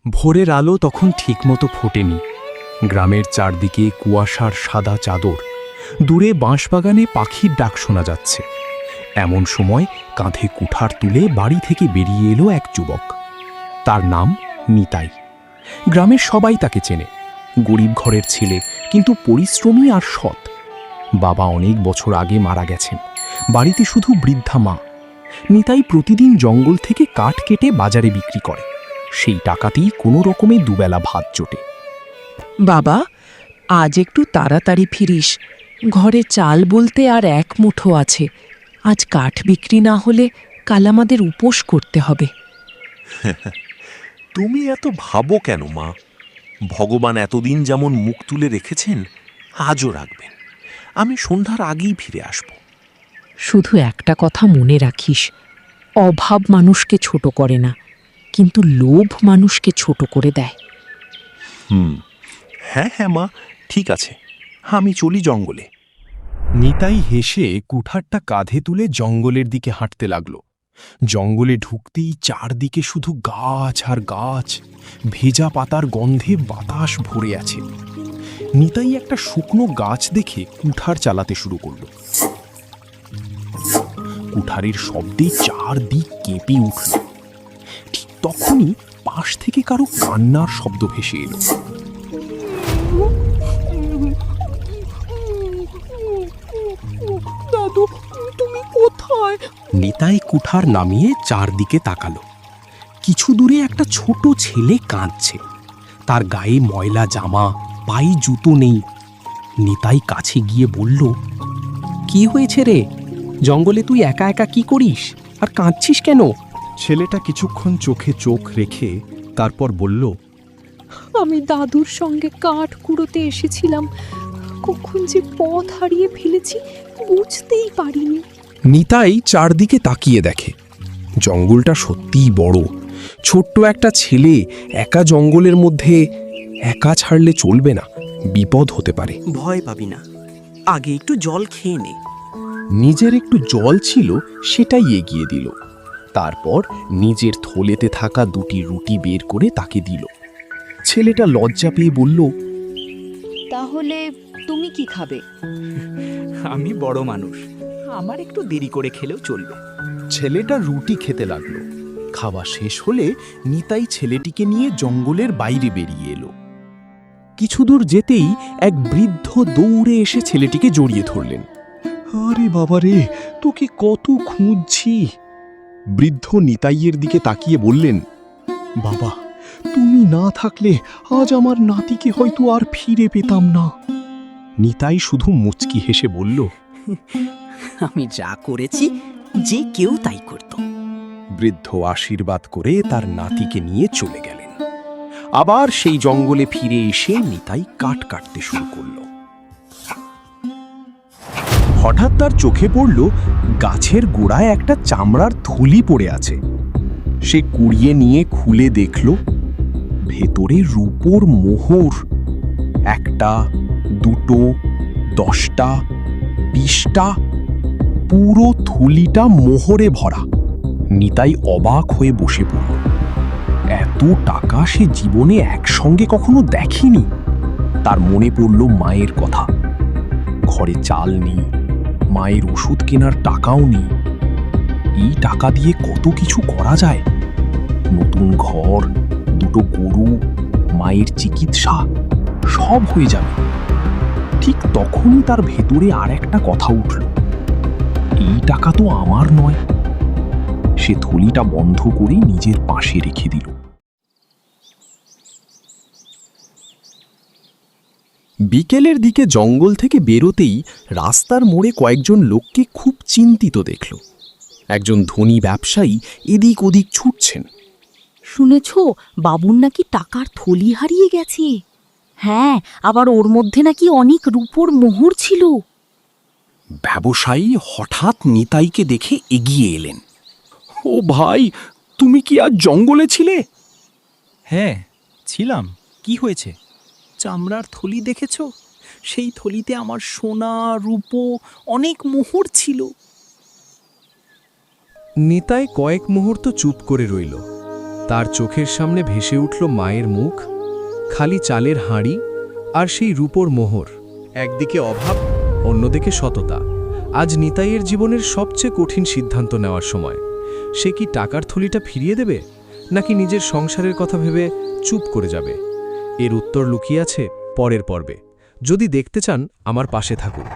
ভোরের আলো তখন ঠিকমতো ফোটেনি। গ্রামের চারদিকে কুয়াশার সাদা চাদর, দূরে বাঁশবাগানে পাখির ডাক শোনা যাচ্ছে। এমন সময় কাঁধে কুঠার তুলে বাড়ি থেকে বেরিয়ে এলো এক যুবক। তার নাম নিতাই। গ্রামের সবাই তাকে চেনে। গরিব ঘরের ছেলে, কিন্তু পরিশ্রমী আর সৎ। বাবা অনেক বছর আগে মারা গেছেন, বাড়িতে শুধু বৃদ্ধা মা। নিতাই প্রতিদিন জঙ্গল থেকে কাঠ কেটে বাজারে বিক্রি করে। সেই টাকাতেই কোনো রকমে দুবেলা ভাত জোটে। বাবা, আজ একটু তাড়াতাড়ি ফিরিস। ঘরে চাল বলতে আর এক মুঠো আছে। আজ কাঠ বিক্রি না হলে কাল আমাদের উপোস করতে হবে। তুমি এত ভাবো কেন মা? ভগবান এতদিন যেমন মুখ তুলে রেখেছেন, আজও রাখবেন। আমি সন্ধ্যার আগেই ফিরে আসব। শুধু একটা কথা মনে রাখিস, অভাব মানুষকে ছোট করে না, কিন্তু লোভ মানুষকে ছোট করে দেয়। হ্যাঁ হ্যাঁ মা, ঠিক আছে, আমি চলি জঙ্গলে। নিতাই হেসে কুঠারটা কাঁধে তুলে জঙ্গলের দিকে হাঁটতে লাগল। জঙ্গলে ঢুকতেই চারদিকে শুধু গাছ আর গাছ, ভেজা পাতার গন্ধে বাতাস ভরে আছে। নিতাই একটা শুকনো গাছ দেখে কুঠার চালাতে শুরু করল। কুঠারের শব্দে চারদিক কেঁপে উঠল। ঠিক তখনই পাশ থেকে কারো কান্নার শব্দ ভেসে এলো। দাদু, তুমি কোথায়? নিতাই কুঠার নামিয়ে চারদিকে তাকালো। কিছু দূরে একটা ছোট ছেলে কাঁদছে। তার গায়ে ময়লা জামা, পায়ে জুতো নেই। নিতাই কাছে গিয়ে বলল, কি হয়েছে রে? জঙ্গলে তুই একা একা কি করিস, আর কাঁদছিস কেন? ছেলেটা কিছুক্ষণ চোখে চোখ রেখে তারপর বলল, আমি দাদুর সঙ্গে কাঠ কুড়োতে এসেছিলাম। কখন যে পথ হারিয়ে ফেলেছি বুঝতেই পারিনি। নিতাই চারদিকে তাকিয়ে দেখে জঙ্গলটা সত্যিই বড়। ছোট্ট একটা ছেলে একা জঙ্গলের মধ্যে একা ছাড়লে চলবে না, বিপদ হতে পারে। ভয় পাবি না, আগে একটু জল খেয়ে নে। নিজের একটু জল ছিল, সেটাই এগিয়ে দিল। তারপর নিজের থলেতে থাকা দুটি রুটি বের করে তাকে দিল। ছেলেটা লজ্জা পেয়ে বলল, তাহলে তুমি কি খাবে? আমি বড় মানুষ, আমার একটু দেরি করে খেলেও চলবে। ছেলেটা রুটি খেতে লাগলো। খাওয়া শেষ হলে নিতাই ছেলেটিকে নিয়ে জঙ্গলের বাইরে বেরিয়ে এলো। কিছু দূর যেতেই এক বৃদ্ধ দৌড়ে এসে ছেলেটিকে জড়িয়ে ধরলেন। আরে বাবা রে, তোকে কত খুঁজছি। বৃদ্ধ নিতাইয়ের দিকে তাকিয়ে বললেন, বাবা, তুমি না থাকলে আজ আমার নাতিকে হয়তো আর ফিরে পেতাম না। নিতাই শুধু মুচকি হেসে বলল, আমি যা করেছি যে কেউ তাই করত। বৃদ্ধ আশীর্বাদ করে তার নাতিকে নিয়ে চলে গেলেন। আবার সেই জঙ্গলে ফিরে এসে নিতাই কাঠ কাটতে শুরু করল। হঠাৎ তার চোখে পড়ল গাছের গোড়ায় একটা চামড়ার থলি পড়ে আছে। সে কুড়িয়ে নিয়ে খুলে দেখল ভেতরে রূপোর মোহর। 1টা, 2টো, 10টা, 20টা, পুরো থলিটা মোহরে ভরা। নিতাই অবাক হয়ে বসে পড়ল। এত টাকা সে জীবনে একসঙ্গে কখনো দেখেনি। তার মনে পড়ল মায়ের কথা। ঘরে চাল নেই, মায়ের ওষুধ কেনার টাকাও নেই। এই টাকা দিয়ে কত কিছু করা যায়। নতুন ঘর, 2টো গরু, মায়ের চিকিৎসা, সব হয়ে যাবে। ঠিক তখনই তার ভেতরে আর একটা কথা উঠল, এই টাকা তো আমার নয়। সে থলিটা বন্ধ করে নিজের পাশে রেখে দিল। বিকেলের দিকে জঙ্গল থেকে বেরোতেই রাস্তার মোড়ে কয়েকজন লোককে খুব চিন্তিত দেখল। একজন ধনী ব্যবসায়ী এদিক ওদিক ছুটছেন। শুনেছ, বাবুর নাকি টাকার থলি হারিয়ে গেছে। হ্যাঁ, আবার ওর মধ্যে নাকি অনেক রূপোর মোহর ছিল। ব্যবসায়ী হঠাৎ নিতাইকে দেখে এগিয়ে এলেন। ও ভাই, তুমি কি আজ জঙ্গলে ছিলে? হ্যাঁ, ছিলাম। কি হয়েছে? চামড়ার থলি দেখেছ? সেই থলিতে আমার সোনা, রূপো, অনেক মোহর ছিল। নিতাই কয়েক মুহূর্ত চুপ করে রইল। তার চোখের সামনে ভেসে উঠল মায়ের মুখ, খালি চালের হাঁড়ি আর সেই রূপোর মোহর। একদিকে অভাব, অন্যদিকে সততা। আজ নিতাইয়ের জীবনের সবচেয়ে কঠিন সিদ্ধান্ত নেওয়ার সময়। সে কি টাকার থলিটা ফিরিয়ে দেবে, নাকি নিজের সংসারের কথা ভেবে চুপ করে যাবে? এর উত্তর লুকিয়ে আছে পরের পর্বে। যদি দেখতে চান, আমার পাশে থাকুন।